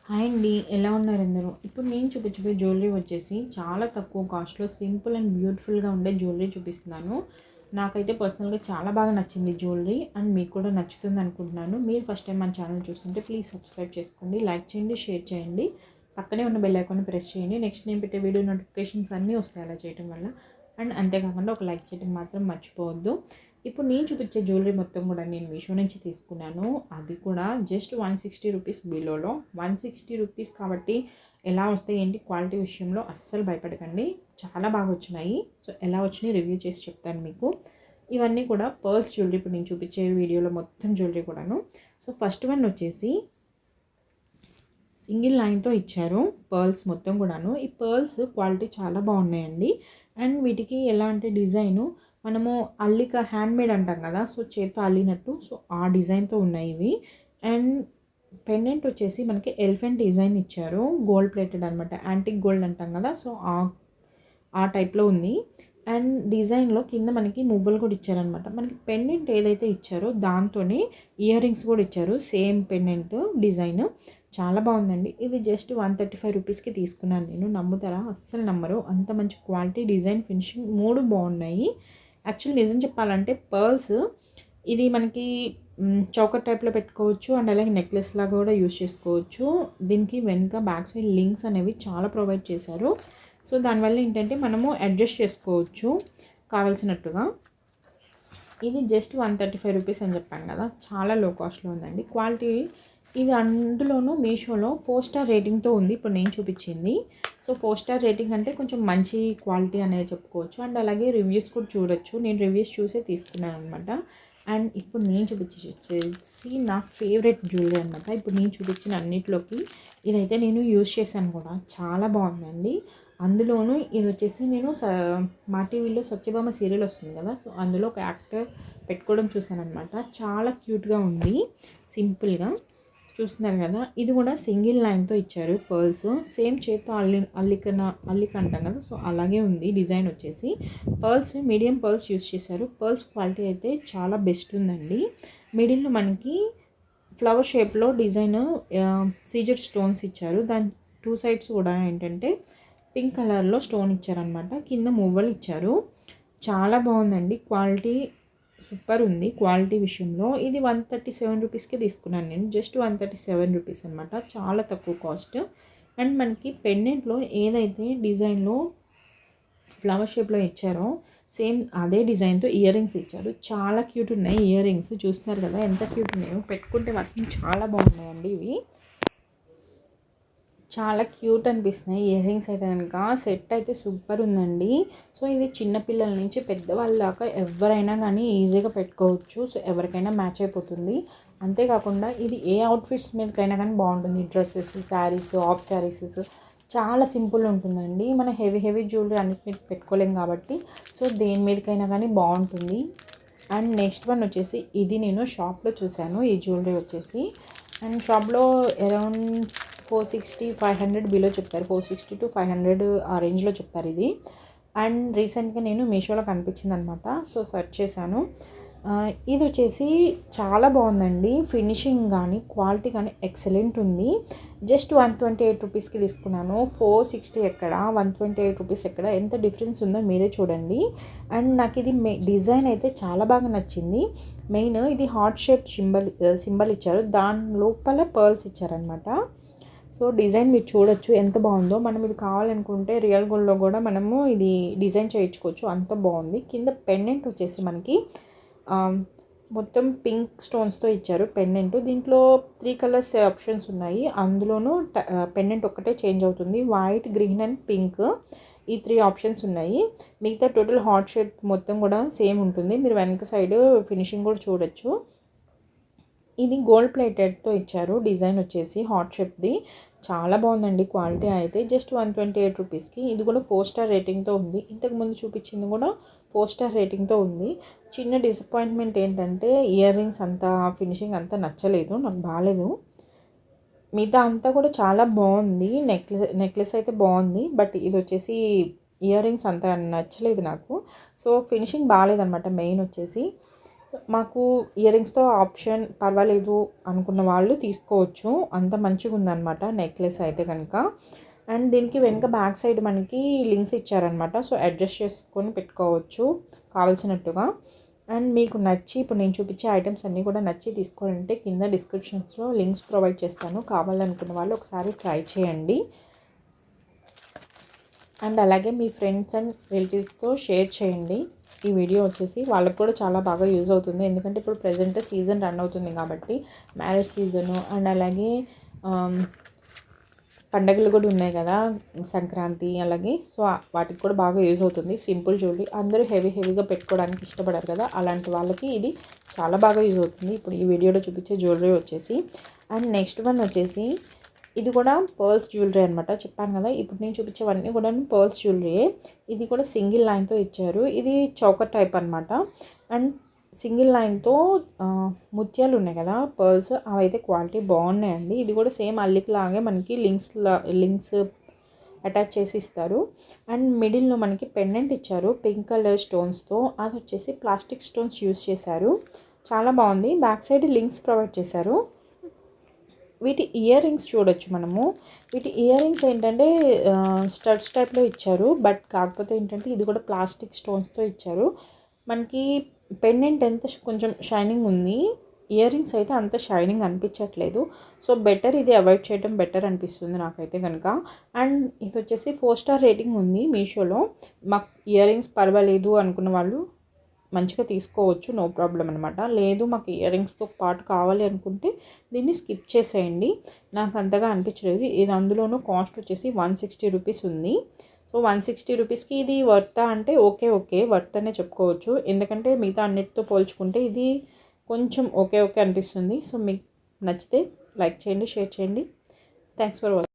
Hi అండి, ఎలా ఉన్నారు అందరూ? ఇప్పుడు నేను చూపించబోయే జ్యువెలరీ వచ్చేసి చాలా తక్కువ కాస్ట్‌లో సింపుల్ అండ్ బ్యూటిఫుల్‌గా ఉండే జ్యువెలరీ చూపిస్తున్నాను. నాకైతే పర్సనల్‌గా చాలా బాగా నచ్చింది జ్యువెలరీ అండ్ మీకు కూడా నచ్చుతుంది అనుకుంటున్నాను. మీరు ఫస్ట్ టైం మన ఛానల్ చూస్తుంటే ప్లీజ్ సబ్స్క్రైబ్ చేసుకోండి, లైక్ చేయండి, షేర్ చేయండి. పక్కనే ఉన్న బెల్ ఐకాన్ ప్రెస్ చేయండి. నెక్స్ట్ నేను పెట్టే వీడియో నోటిఫికేషన్స్ అన్నీ వస్తాయి అలా చేయడం వల్ల. అండ్ అంతేకాకుండా ఒక లైక్ చేయడం మాత్రం మర్చిపోవద్దు. ఇప్పుడు నేను చూపించే జ్యువెలరీ మొత్తం కూడా నేను మీషో నుంచి తీసుకున్నాను. అది కూడా జస్ట్ 160 రూపీస్ బిలోలో. 160 రూపీస్ కాబట్టి ఎలా వస్తాయి ఏంటి క్వాలిటీ విషయంలో అస్సలు భయపడకండి. చాలా బాగా వచ్చినాయి. సో ఎలా వచ్చినాయి రివ్యూ చేసి చెప్తాను మీకు. ఇవన్నీ కూడా పర్ల్స్ జ్యువెలరీ, ఇప్పుడు నేను చూపించే వీడియోలో మొత్తం జ్యువెలరీ కూడాను. సో ఫస్ట్ వన్ వచ్చేసి సింగిల్ లైన్తో ఇచ్చారు పర్ల్స్ మొత్తం కూడాను. ఈ పర్ల్స్ క్వాలిటీ చాలా బాగున్నాయండి. అండ్ వీటికి ఎలా అంటే డిజైను మనము అల్లిక హ్యాండ్మేడ్ అంటాం కదా, సో చేతితో అల్లినట్టు, సో ఆ డిజైన్తో ఉన్నాయి ఇవి. అండ్ పెండెంట్ వచ్చేసి మనకి ఎలిఫెంట్ డిజైన్ ఇచ్చారు, గోల్డ్ ప్లేటెడ్ అనమాట, యాంటిక్ గోల్డ్ అంటాం కదా, సో ఆ టైప్లో ఉంది. అండ్ డిజైన్లో కింద మనకి మువ్వలు కూడా ఇచ్చారనమాట. మనకి పెండెంట్ ఏదైతే ఇచ్చారో దాంతోనే ఇయర్ రింగ్స్ కూడా ఇచ్చారు, సేమ్ పెండెంట్ డిజైన్. చాలా బాగుందండి. ఇది జస్ట్ 135 రూపీస్కి తీసుకున్నాను నేను. నమ్ముతారా? అస్సలు నమ్మరు. అంత మంచి క్వాలిటీ, డిజైన్, ఫినిషింగ్ మూడు బాగున్నాయి. యాక్చువల్లీ నిజం చెప్పాలంటే పర్ల్స్ ఇది మనకి చౌకర్ టైప్లో పెట్టుకోవచ్చు అండ్ అలాగే నెక్లెస్ లాగా కూడా యూజ్ చేసుకోవచ్చు. దీనికి వెనుక బ్యాక్ సైడ్ లింక్స్ అనేవి చాలా ప్రొవైడ్ చేశారు. సో దానివల్ల ఏంటంటే మనము అడ్జస్ట్ చేసుకోవచ్చు కావాల్సినట్టుగా. ఇది జస్ట్ 135 రూపీస్ అని చెప్పాను కదా, చాలా లో కాస్ట్లో ఉందండి. క్వాలిటీ ఇది అందులోనూ మీషోలో 4 స్టార్ రేటింగ్తో ఉంది ఇప్పుడు నేను చూపించింది. సో 4 స్టార్ రేటింగ్ అంటే కొంచెం మంచి క్వాలిటీ అనేది చెప్పుకోవచ్చు. అండ్ అలాగే రివ్యూస్ కూడా చూడొచ్చు. నేను రివ్యూస్ చూసే తీసుకున్నాను అనమాట. అండ్ ఇప్పుడు నేను వచ్చేసి నా ఫేవరెట్ జ్యువెలరీ అనమాట. ఇప్పుడు నేను చూపించిన అన్నిట్లోకి ఇదైతే నేను యూజ్ చేశాను కూడా, చాలా బాగుందండి. అందులోనూ ఇది వచ్చేసి నేను మా టీవీలో సత్యభామ సీరియల్ వస్తుంది కదా, సో అందులో ఒక యాక్టర్ పెట్టుకోవడం చూశాను అనమాట. చాలా క్యూట్గా ఉంది, సింపుల్గా చూస్తున్నారు కదా. ఇది కూడా సింగిల్ లైన్తో ఇచ్చారు పర్ల్స్, సేమ్ చేత్తో అల్లిక అంటాం కదా, సో అలాగే ఉంది డిజైన్ వచ్చేసి. పర్ల్స్ మీడియం పర్ల్స్ యూస్ చేశారు. పర్ల్స్ క్వాలిటీ అయితే చాలా బెస్ట్ ఉందండి. మిడిల్లో మనకి ఫ్లవర్ షేప్లో డిజైన్ సీజెడ్ స్టోన్స్ ఇచ్చారు. దాని 2 సైడ్స్ కూడా ఏంటంటే పింక్ కలర్లో స్టోన్ ఇచ్చారనమాట. కింద మువ్వలు ఇచ్చారు. చాలా బాగుందండి. క్వాలిటీ సూపర్ ఉంది క్వాలిటీ విషయంలో. ఇది 137 రూపీస్కే తీసుకున్నాను నేను. జస్ట్ 137 రూపీస్ అనమాట, చాలా తక్కువ కాస్ట్. అండ్ మనకి పెండెంట్లో ఏదైతే డిజైన్లో ఫ్లవర్ షేప్లో ఇచ్చారో సేమ్ అదే డిజైన్తో ఇయర్ రింగ్స్ ఇచ్చారు. చాలా క్యూట్ ఉన్నాయి ఇయర్ రింగ్స్. చూస్తున్నారు కదా ఎంత క్యూట్ ఉన్నాయో. పెట్టుకుంటే మాత్రం చాలా బాగున్నాయండి ఇవి. చాలా క్యూట్ అనిపిస్తున్నాయి ఇయర్ రింగ్స్ అయితే కనుక. సెట్ అయితే సూపర్ ఉందండి. సో ఇది చిన్నపిల్లల నుంచి పెద్దవాళ్ళ దాకా ఎవరైనా కానీ ఈజీగా పెట్టుకోవచ్చు. సో ఎవరికైనా మ్యాచ్ అయిపోతుంది. అంతేకాకుండా ఇది ఏ అవుట్ఫిట్స్ మీదకైనా కానీ బాగుంటుంది. డ్రెస్సెస్, శారీస్, ఆఫ్ శారీసెస్, చాలా సింపుల్ ఉంటుందండి. మన హెవీ జ్యువెలరీ అన్నిటి మీద పెట్టుకోలేం కాబట్టి సో దేని మీదకైనా కానీ బాగుంటుంది. అండ్ నెక్స్ట్ వన్ వచ్చేసి ఇది నేను షాప్లో చూశాను ఈ జ్యువెలరీ వచ్చేసి. అండ్ షాప్లో అరౌండ్ 460, 500 బిలో చెప్పారు. 460 to 500 ఆ రేంజ్లో చెప్పారు ఇది. అండ్ రీసెంట్గా నేను మీషోలో కనిపించింది అనమాట, సో సెర్చ్ చేశాను. ఇది వచ్చేసి చాలా బాగుందండి. ఫినిషింగ్ కానీ క్వాలిటీ కానీ ఎక్సలెంట్ ఉంది. జస్ట్ 128 రూపీస్కి తీసుకున్నాను. 460 ఎక్కడ, 128 రూపీస్ ఎక్కడ, ఎంత డిఫరెన్స్ ఉందో మీరే చూడండి. అండ్ నాకు ఇది డిజైన్ అయితే చాలా బాగా నచ్చింది. మెయిన్ ఇది హార్ట్ షేప్ సింబల్ ఇచ్చారు, దాని లోపల పర్ల్స్ ఇచ్చారనమాట. సో డిజైన్ మీరు చూడొచ్చు ఎంత బాగుందో. మనం ఇది కావాలనుకుంటే రియల్ గోల్డ్లో కూడా మనము ఇది డిజైన్ చేయించుకోవచ్చు, అంత బాగుంది. కింద పెండెంట్ వచ్చేసి మనకి మొత్తం పింక్ స్టోన్స్తో ఇచ్చారు పెండెంట్. దీంట్లో 3 కలర్స్ ఆప్షన్స్ ఉన్నాయి. అందులోనూ పెండెంట్ ఒక్కటే చేంజ్ అవుతుంది, వైట్, గ్రీన్ అండ్ పింక్. ఈ 3 ఆప్షన్స్ ఉన్నాయి. మిగతా టోటల్ హార్ట్ షేప్ మొత్తం కూడా సేమ్ ఉంటుంది. మీరు వెనక సైడ్ ఫినిషింగ్ కూడా చూడొచ్చు. ఇది గోల్డ్ ప్లేటెడ్తో ఇచ్చారు డిజైన్ వచ్చేసి హార్ట్ షేప్ది. చాలా బాగుందండి క్వాలిటీ అయితే. జస్ట్ 128 రూపీస్కి. ఇది కూడా 4 స్టార్ రేటింగ్తో ఉంది. ఇంతకుముందు చూపించింది కూడా 4 స్టార్ రేటింగ్తో ఉంది. చిన్న డిసప్పాయింట్మెంట్ ఏంటంటే ఇయర్ రింగ్స్ అంతా ఫినిషింగ్ అంతా నచ్చలేదు, నాకు బాగాలేదు. మిగతా అంతా కూడా చాలా బాగుంది. నెక్లెస్ అయితే బాగుంది, బట్ ఇది వచ్చేసి ఇయర్ రింగ్స్ అంతా నచ్చలేదు నాకు. సో ఫినిషింగ్ బాగాలేదనమాట మెయిన్ వచ్చేసి. మాకు ఇయర్ రింగ్స్తో ఆప్షన్ పర్వాలేదు అనుకున్న వాళ్ళు తీసుకోవచ్చు, అంత మంచిగా ఉందన్నమాట నెక్లెస్ అయితే కనుక. అండ్ దీనికి వెనుక బ్యాక్ సైడ్ మనకి లింక్స్ ఇచ్చారనమాట, సో అడ్జస్ట్ చేసుకొని పెట్టుకోవచ్చు కావాల్సినట్టుగా. అండ్ మీకు నచ్చి ఇప్పుడు నేను చూపించే ఐటమ్స్ అన్నీ కూడా నచ్చి తీసుకోవాలంటే కింద డిస్క్రిప్షన్స్లో లింక్స్ ప్రొవైడ్ చేస్తాను, కావాలనుకున్న వాళ్ళు ఒకసారి ట్రై చేయండి. అండ్ అలాగే మీ ఫ్రెండ్స్ అండ్ రిలేటివ్స్తో షేర్ చేయండి. ఈ వీడియో వచ్చేసి వాళ్ళకు కూడా చాలా బాగా యూజ్ అవుతుంది, ఎందుకంటే ఇప్పుడు ప్రజెంట్ సీజన్ రన్ అవుతుంది కాబట్టి, మ్యారేజ్ సీజను అండ్ అలాగే పండగలు కూడా ఉన్నాయి కదా, సంక్రాంతి అలాగే, సో వాటికి కూడా బాగా యూజ్ అవుతుంది. సింపుల్ జ్యువెలరీ అందరూ హెవీగా పెట్టుకోవడానికి ఇష్టపడారు కదా, అలాంటి వాళ్ళకి ఇది చాలా బాగా యూజ్ అవుతుంది. ఇప్పుడు ఈ వీడియోలో చూపించే జ్యువెలరీ వచ్చేసి. అండ్ నెక్స్ట్ వన్ వచ్చేసి ఇది కూడా పర్ల్స్ జ్యువెలరీ అనమాట, చెప్పాను కదా ఇప్పుడు నేను చూపించేవన్నీ కూడా పర్ల్స్ జ్యువెలరీయే. ఇది కూడా సింగిల్ లైన్తో ఇచ్చారు, ఇది చౌకర్ టైప్ అనమాట. అండ్ సింగిల్ లైన్తో ముత్యాలు ఉన్నాయి కదా పర్ల్స్, అవైతే క్వాలిటీ బాగున్నాయండి. ఇది కూడా సేమ్ అల్లికలాగే మనకి లింక్స్ అటాచ్ చేసి ఇస్తారు. అండ్ మిడిల్లో మనకి పెండెంట్ ఇచ్చారు పింక్ కలర్ స్టోన్స్తో, అది వచ్చేసి ప్లాస్టిక్ స్టోన్స్ యూస్ చేశారు, చాలా బాగుంది. బ్యాక్ సైడ్ లింక్స్ ప్రొవైడ్ చేశారు. వీటి ఇయర్ రింగ్స్ చూడొచ్చు మనము. వీటి ఇయర్ రింగ్స్ ఏంటంటే స్టడ్స్ టైప్లో ఇచ్చారు, బట్ కాకపోతే ఏంటంటే ఇది కూడా ప్లాస్టిక్ స్టోన్స్తో ఇచ్చారు. మనకి పెండెంట్ ఎంత కొంచెం షైనింగ్ ఉంది, ఇయర్ రింగ్స్ అయితే అంత షైనింగ్ అనిపించట్లేదు. సో బెటర్ ఇది అవాయిడ్ చేయడం బెటర్ అనిపిస్తుంది నాకైతే కనుక. అండ్ ఇది వచ్చేసి 4 స్టార్ రేటింగ్ ఉంది మీషోలో. మాకు ఇయర్ రింగ్స్ పర్వాలేదు అనుకున్న వాళ్ళు మంచిగా తీసుకోవచ్చు, నో ప్రాబ్లం అనమాట. లేదు మాకు ఇయర్ రింగ్స్తో పాటు కావాలి అనుకుంటే దీన్ని స్కిప్ చేసేయండి, నాకు అంతగా అనిపించలేదు. ఇది అందులోనూ కాస్ట్ వచ్చేసి 160 రూపీస్ ఉంది. సో 160 రూపీస్కి ఇది వర్తా అంటే ఓకే వర్త్ అనే చెప్పుకోవచ్చు, ఎందుకంటే మిగతా అన్నిటితో పోల్చుకుంటే ఇది కొంచెం ఓకే అనిపిస్తుంది. సో మీకు నచ్చితే లైక్ చేయండి, షేర్ చేయండి. Thanks for watching.